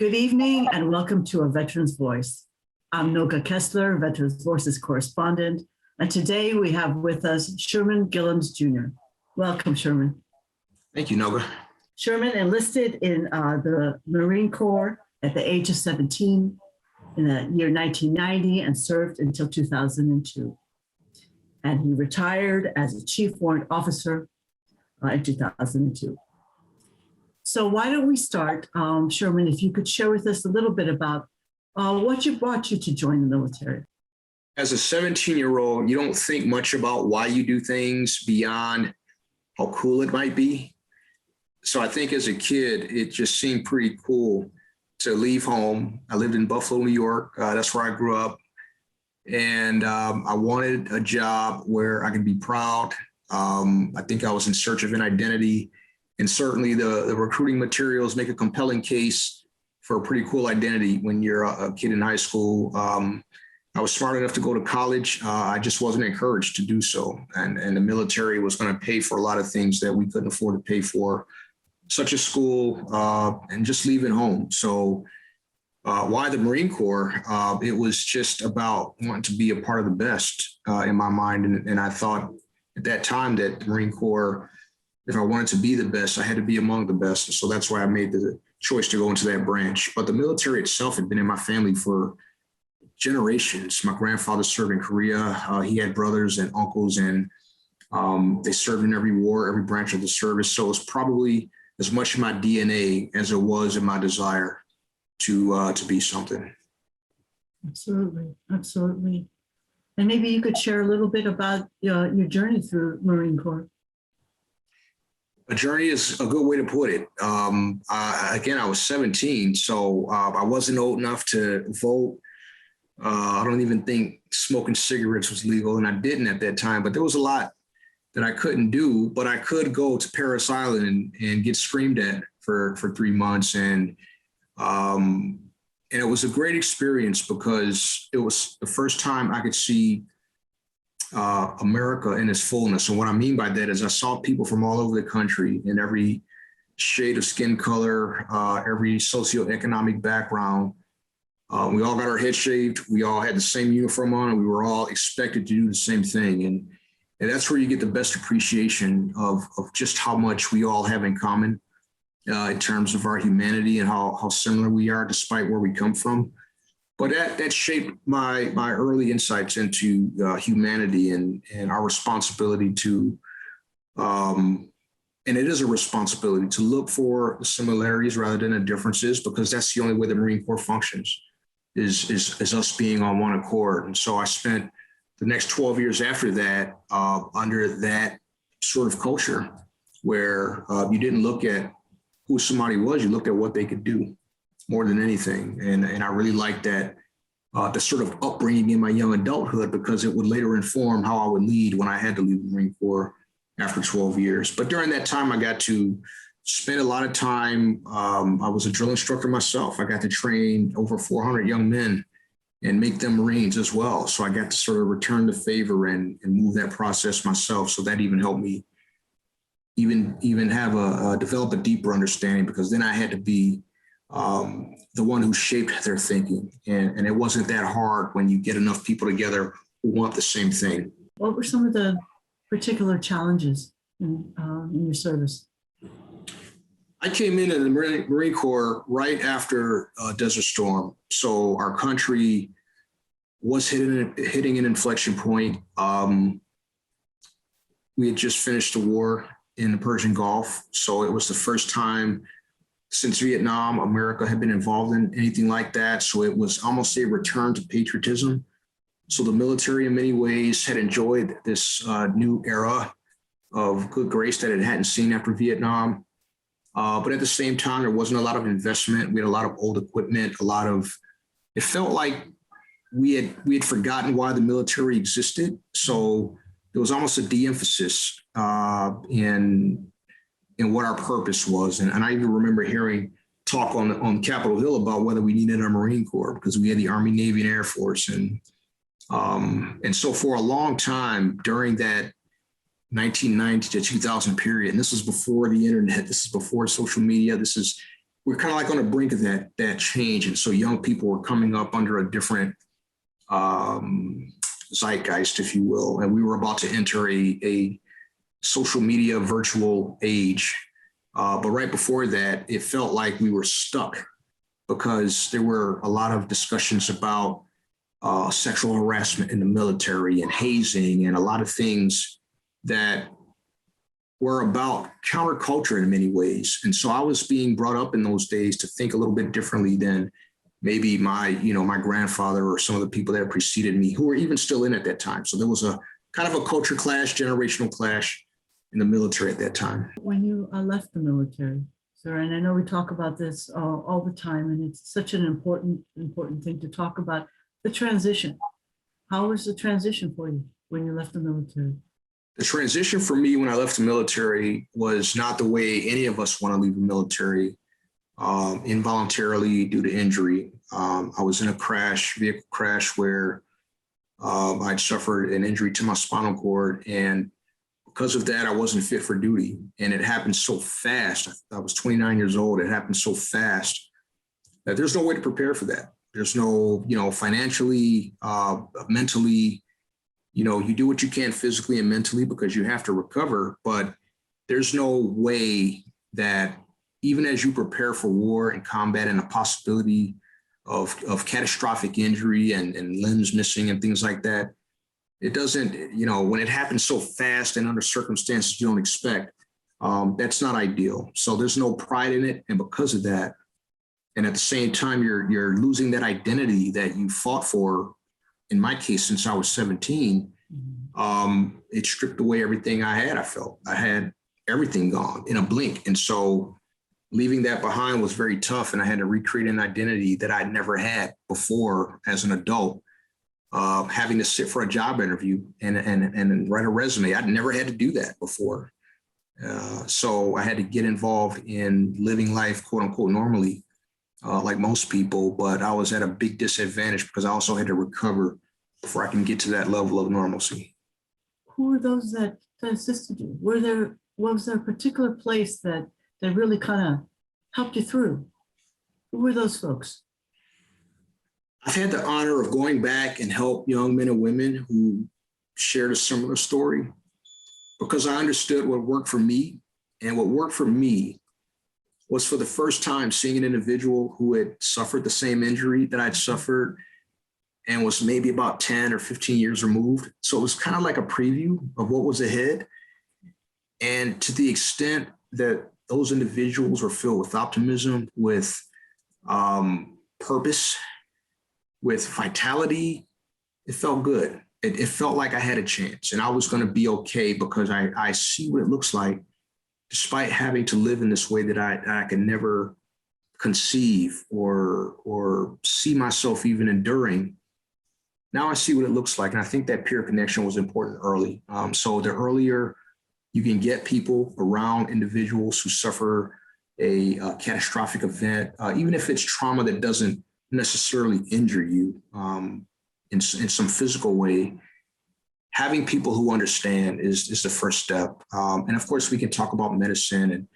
Good evening and welcome to A Veteran's Voice. I'm Noga Kessler, Veterans Voices correspondent, and today we have with us Sherman Gillums Jr. Welcome, Sherman. Thank you, Noga. Sherman enlisted in the Marine Corps at the age of 17 in the year 1990 and served until 2002. And he retired as a Chief Warrant Officer in 2002. So why don't we start, Sherman, if you could share with us a little bit about what brought you to join the military. As a 17-year-old, you don't think much about why you do things beyond how cool it might be. So I think as a kid, it just seemed pretty cool to leave home. I lived in Buffalo, New York. That's where I grew up. And I wanted a job where I could be proud. I think I was in search of an identity. And certainly the recruiting materials make a compelling case for a pretty cool identity when you're a kid in high school. I was smart enough to go to college. I just wasn't encouraged to do so. And the military was going to pay for a lot of things that we couldn't afford to pay for, such as school and just leaving home. So why the Marine Corps? It was just about wanting to be a part of the best in my mind. And I thought at that time that the Marine Corps, if I wanted to be the best, I had to be among the best. So that's why I made the choice to go into that branch. But the military itself had been in my family for generations. My grandfather served in Korea. He had brothers and uncles, and they served in every war, every branch of the service. So it was probably as much in my DNA as it was in my desire to be something. Absolutely, absolutely. And maybe you could share a little bit about your journey through Marine Corps. A journey is a good way to put it. Again, I was 17, so I wasn't old enough to vote. I don't even think smoking cigarettes was legal, and I didn't at that time. But there was a lot that I couldn't do. But I could go to Parris Island and get screamed at for 3 months, and it was a great experience because it was the first time I could see America in its fullness. And what I mean by that is I saw people from all over the country in every shade of skin color, every socioeconomic background. We all got our heads shaved. We all had the same uniform on, and we were all expected to do the same thing. And that's where you get the best appreciation of just how much we all have in common in terms of our humanity and how similar we are despite where we come from. But that shaped my early insights into humanity and our responsibility to, and it is a responsibility to look for the similarities rather than the differences, because that's the only way the Marine Corps functions, is us being on one accord. And so I spent the next 12 years after that under that sort of culture where you didn't look at who somebody was, you looked at what they could do more than anything. And I really liked that, the sort of upbringing in my young adulthood, because it would later inform how I would lead when I had to leave the Marine Corps after 12 years. But during that time, I got to spend a lot of time. I was a drill instructor myself. I got to train over 400 young men and make them Marines as well. So I got to sort of return the favor and move that process myself. So that even helped me even have develop a deeper understanding, because then I had to be the one who shaped their thinking. And it wasn't that hard when you get enough people together who want the same thing. What were some of the particular challenges in your service? I came into the Marine Corps right after Desert Storm. So our country was hitting an inflection point. We had just finished the war in the Persian Gulf. So it was the first time since Vietnam, America had been involved in anything like that. So it was almost a return to patriotism. So the military in many ways had enjoyed this new era of good grace that it hadn't seen after Vietnam. But at the same time, there wasn't a lot of investment. We had a lot of old equipment, it felt like we had forgotten why the military existed. So there was almost a de-emphasis in what our purpose was. And I even remember hearing talk on Capitol Hill about whether we needed a Marine Corps, because we had the Army, Navy, and Air Force. And so for a long time during that 1990 to 2000 period, and this was before the internet, this is before social media, this is we're kind of like on the brink of that change. And so young people were coming up under a different zeitgeist, if you will. And we were about to enter a social media virtual age. But right before that, it felt like we were stuck because there were a lot of discussions about sexual harassment in the military and hazing and a lot of things that were about counterculture in many ways. And so I was being brought up in those days to think a little bit differently than maybe my grandfather or some of the people that preceded me who were even still in at that time. So there was a kind of a culture clash, generational clash in the military at that time. When you left the military, sir, and I know we talk about this all the time, and it's such an important thing to talk about, the transition. How was the transition for you when you left the military? The transition for me when I left the military was not the way any of us want to leave the military, involuntarily due to injury. I was in a vehicle crash where I'd suffered an injury to my spinal cord, and because of that, I wasn't fit for duty. And it happened so fast. I was 29 years old. It happened so fast that there's no way to prepare for that. There's no, financially, mentally, you do what you can physically and mentally because you have to recover, but there's no way that even as you prepare for war and combat and the possibility of catastrophic injury and limbs missing and things like that, it doesn't, when it happens so fast and under circumstances you don't expect, that's not ideal. So there's no pride in it. And because of that, and at the same time, you're losing that identity that you fought for. In my case, since I was 17, it stripped away everything I had. I felt I had everything gone in a blink. And so leaving that behind was very tough. And I had to recreate an identity that I'd never had before as an adult, having to sit for a job interview and write a resume. I'd never had to do that before. So I had to get involved in living life, quote unquote, normally. Like most people, but I was at a big disadvantage because I also had to recover before I can get to that level of normalcy. Who were those that assisted you? Was there a particular place that really kind of helped you through? Who were those folks? I've had the honor of going back and help young men and women who shared a similar story because I understood what worked for me, and what worked for me was for the first time seeing an individual who had suffered the same injury that I'd suffered and was maybe about 10 or 15 years removed. So it was kind of like a preview of what was ahead. And to the extent that those individuals were filled with optimism, with purpose, with vitality, it felt good. It felt like I had a chance and I was going to be okay because I see what it looks like, despite having to live in this way that I could never conceive or see myself even enduring. Now I see what it looks like. And I think that peer connection was important early. So the earlier you can get people around individuals who suffer a catastrophic event, even if it's trauma that doesn't necessarily injure you in some physical way, having people who understand is the first step. And of course, we can talk about medicine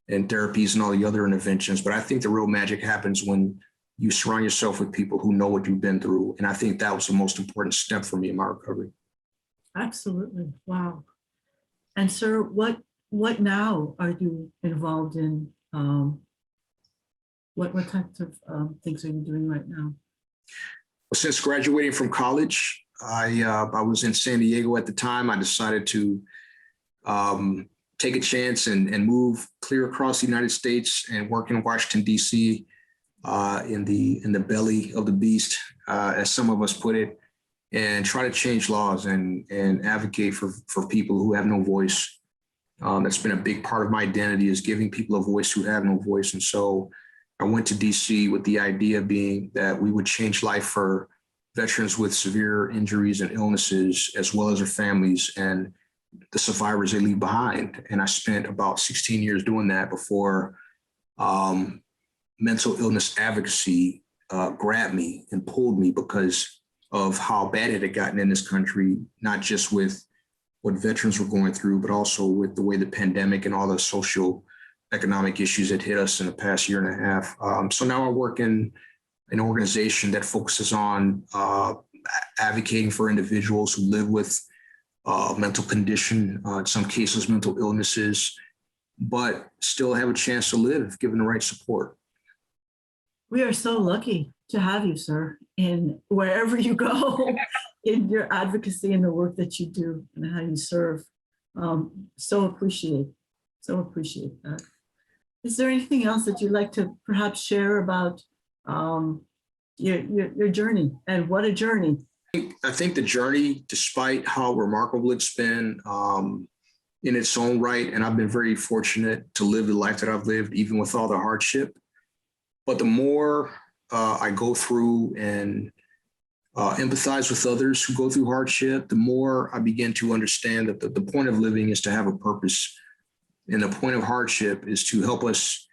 and therapies and all the other interventions, but I think the real magic happens when you surround yourself with people who know what you've been through. And I think that was the most important step for me in my recovery. Absolutely. Wow. And sir, what now are you involved in? What types of things are you doing right now? Since graduating from college, I was in San Diego at the time. I decided to take a chance and move clear across the United States and work in Washington, D.C. In the belly of the beast, as some of us put it, and try to change laws and advocate for people who have no voice. That's been a big part of my identity, is giving people a voice who have no voice. And so I went to DC with the idea being that we would change life for veterans with severe injuries and illnesses, as well as their families and the survivors they leave behind. And I spent about 16 years doing that before mental illness advocacy grabbed me and pulled me because of how bad it had gotten in this country, not just with what veterans were going through, but also with the way the pandemic and all the social economic issues that hit us in the past year and a half. So now I work in an organization that focuses on advocating for individuals who live with mental condition, in some cases mental illnesses, but still have a chance to live given the right support. We are so lucky to have you, sir, in wherever you go, in your advocacy and the work that you do and how you serve. So appreciate that. Is there anything else that you'd like to perhaps share about your journey, and what a journey? I think the journey, despite how remarkable it's been in its own right, and I've been very fortunate to live the life that I've lived, even with all the hardship. But the more I go through and empathize with others who go through hardship, the more I begin to understand that the point of living is to have a purpose. And the point of hardship is to help us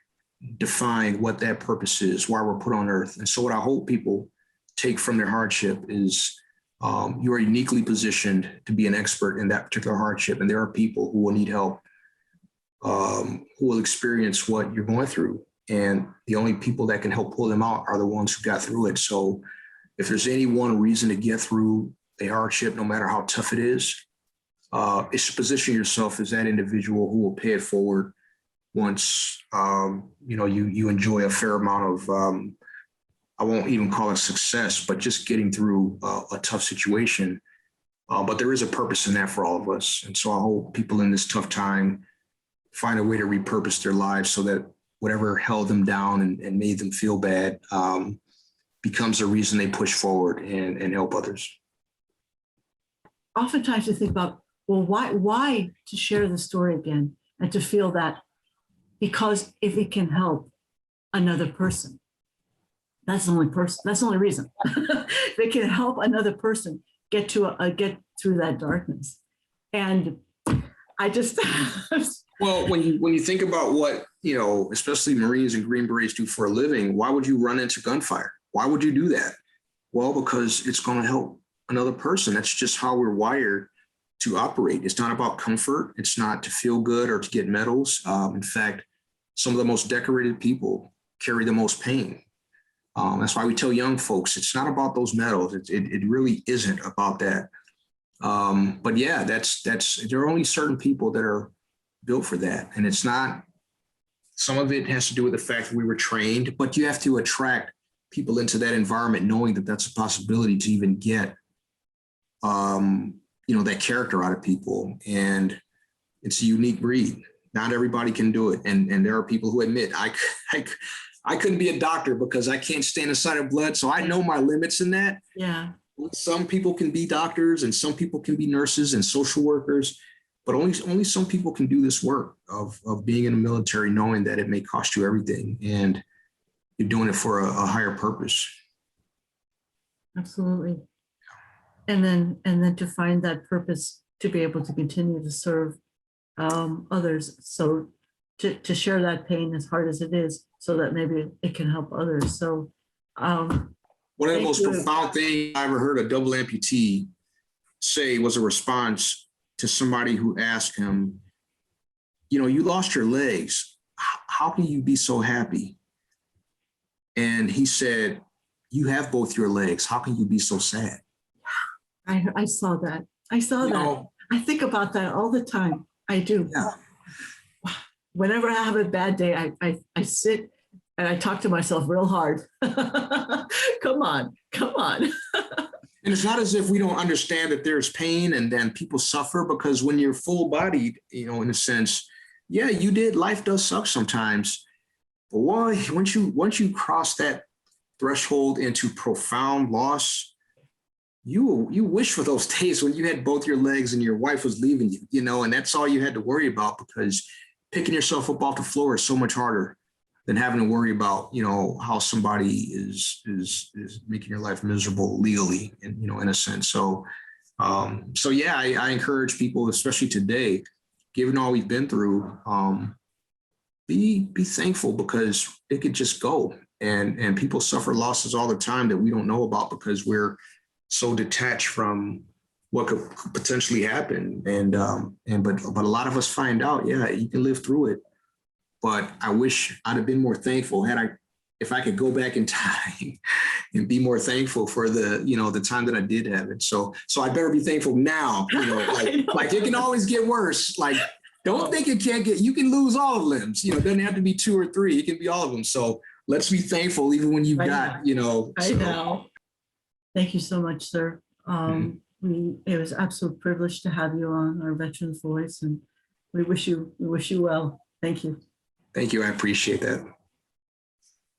define what that purpose is, why we're put on earth. And so what I hope people take from their hardship is you are uniquely positioned to be an expert in that particular hardship. And there are people who will need help, who will experience what you're going through. And the only people that can help pull them out are the ones who got through it. So if there's any one reason to get through a hardship, no matter how tough it is to position yourself as that individual who will pay it forward once you enjoy a fair amount of I won't even call it success, but just getting through a tough situation. But there is a purpose in that for all of us. And so I hope people in this tough time find a way to repurpose their lives so that whatever held them down and made them feel bad becomes a reason they push forward and help others. Oftentimes you think about, well, why to share the story again, and to feel that because if it can help another person, that's the only reason. If it can help another person get through that darkness. And I just well, when you think about what, especially Marines and Green Berets do for a living, why would you run into gunfire? Why would you do that? Well, because it's going to help another person. That's just how we're wired to operate. It's not about comfort. It's not to feel good or to get medals. In fact, some of the most decorated people carry the most pain. That's why we tell young folks, it's not about those medals. It really isn't about that. But yeah, there are only certain people that are built for that. And it's not, some of it has to do with the fact that we were trained, but you have to attract people into that environment, knowing that that's a possibility to even get, that character out of people. And it's a unique breed. Not everybody can do it. And there are people who admit, I couldn't be a doctor because I can't stand the sight of blood. So I know my limits in that. Yeah. Some people can be doctors and some people can be nurses and social workers, but only some people can do this work of being in the military, knowing that it may cost you everything and you're doing it for a higher purpose. Absolutely. And then to find that purpose to be able to continue to serve others. So to share that pain as hard as it is, so that maybe it can help others. So one of the most profound things I ever heard a double amputee say was a response to somebody who asked him, you lost your legs. How can you be so happy? And he said, you have both your legs. How can you be so sad? I saw that. I think about that all the time. I do. Yeah. Whenever I have a bad day, I sit and I talk to myself real hard. Come on. And it's not as if we don't understand that there's pain and then people suffer, because when you're full bodied, in a sense, yeah, life does suck sometimes. But once you cross that threshold into profound loss, you wish for those days when you had both your legs and your wife was leaving you, and that's all you had to worry about, because picking yourself up off the floor is so much harder than having to worry about, how somebody is making your life miserable legally, in a sense. So yeah, I encourage people, especially today, given all we've been through, be thankful, because it could just go. And people suffer losses all the time that we don't know about because we're so detached from what could potentially happen. But a lot of us find out, yeah, you can live through it, but I wish I'd have been more thankful if I could go back in time and be more thankful for the time that I did have it. So I better be thankful now, like it can always get worse. Like, don't think it can't get, you can lose all of limbs, it doesn't have to be 2 or 3, it can be all of them. So let's be thankful even when you've got, I know. Thank you so much, sir. It was an absolute privilege to have you on our Veterans Voice, and we wish you well. Thank you. Thank you. I appreciate that.